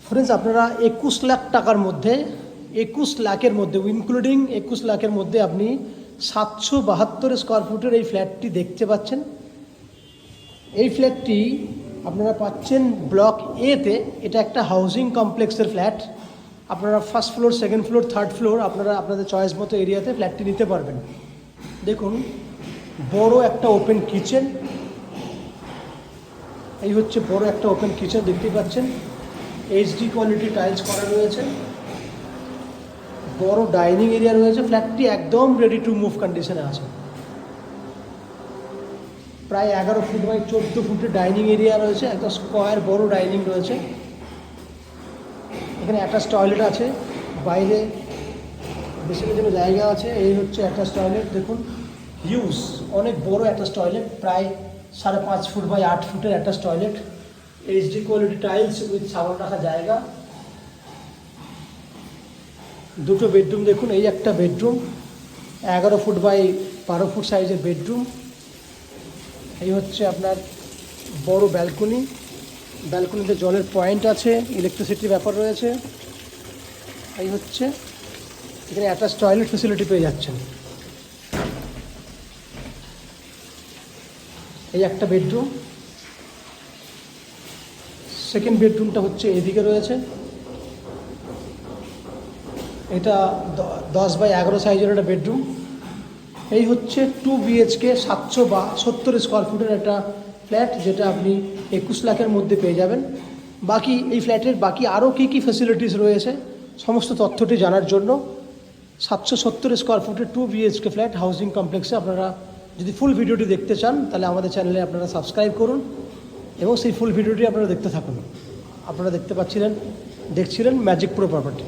Friends, আপনারা 21 লাখ টাকার মধ্যে 21 লাখের মধ্যে ইনক্লুডিং 21 লাখের মধ্যে আপনি 772 স্কোয়ার ফুটের এই ফ্ল্যাটটি দেখতে পাচ্ছেন। এই ফ্ল্যাটটি আপনারা পাচ্ছেন ব্লক এতে। এটা একটা হাউজিং কমপ্লেক্সের ফ্ল্যাট। আপনারা first floor, second floor, third floor আপনারা আপনাদের চয়েস মতো এরিয়াতে ফ্ল্যাটটি নিতে পারবেন। দেখুন, বড় একটা ওপেন কিচেন। এই হচ্ছে বড় একটা ওপেন কিচেন, দেখতেই পাচ্ছেন। এইচডি কোয়ালিটি টাইলস করা রয়েছে। বড় ডাইনিং এরিয়া রয়েছে। ফ্ল্যাটটি একদম রেডি টু মুভ কন্ডিশনে আছে। প্রায় 11 ফুট বাই 14 ফুটের ডাইনিং এরিয়া রয়েছে। একটা স্কোয়ার বড় ডাইনিং রয়েছে। এখানে অ্যাটাচ টয়লেট আছে। বাইরে বেসিনের জন্য জায়গা আছে। এই হচ্ছে অ্যাটাচ টয়লেট। দেখুন, হিউজ, অনেক বড় অ্যাটাচ টয়লেট। প্রায় 5.5 ফুট বাই 8 ফুটের attach toilet. HD quality tiles with সাবান রাখা জায়গা। দুটো বেডরুম দেখুন। এই একটা বেডরুম, 11 ফুট বাই 12 ফুট সাইজের বেডরুম। এই হচ্ছে আপনার বড় ব্যালকনি। ব্যালকনিতে জলের পয়েন্ট আছে, ইলেকট্রিসিটির ব্যাপার রয়েছে। এই হচ্ছে, এখানে অ্যাটাচ টয়লেট ফেসিলিটি পেয়ে যাচ্ছেন। এই একটা বেডরুম। সেকেন্ড বেডরুমটা হচ্ছে এদিকে রয়েছে। এটা 10 বাই 11 সাইজের একটা বেডরুম। এই হচ্ছে 2 BHK 772 স্কোয়ার ফুটের একটা ফ্ল্যাট, যেটা আপনি 21 লাখের মধ্যে পেয়ে যাবেন। বাকি এই ফ্ল্যাটের বাকি আরও কী কী ফ্যাসিলিটিস রয়েছে সমস্ত তথ্যটি জানার জন্য 770 স্কোয়ার ফুটের 2 BHK ফ্ল্যাট হাউজিং কমপ্লেক্সে আপনারা যদি ফুল ভিডিওটি দেখতে চান, তাহলে আমাদের চ্যানেলে আপনারা সাবস্ক্রাইব করুন এবং সেই ফুল ভিডিওটি আপনারা দেখতে থাকুন। আপনারা দেখছিলেন ম্যাজিক প্রো প্রপার্টি।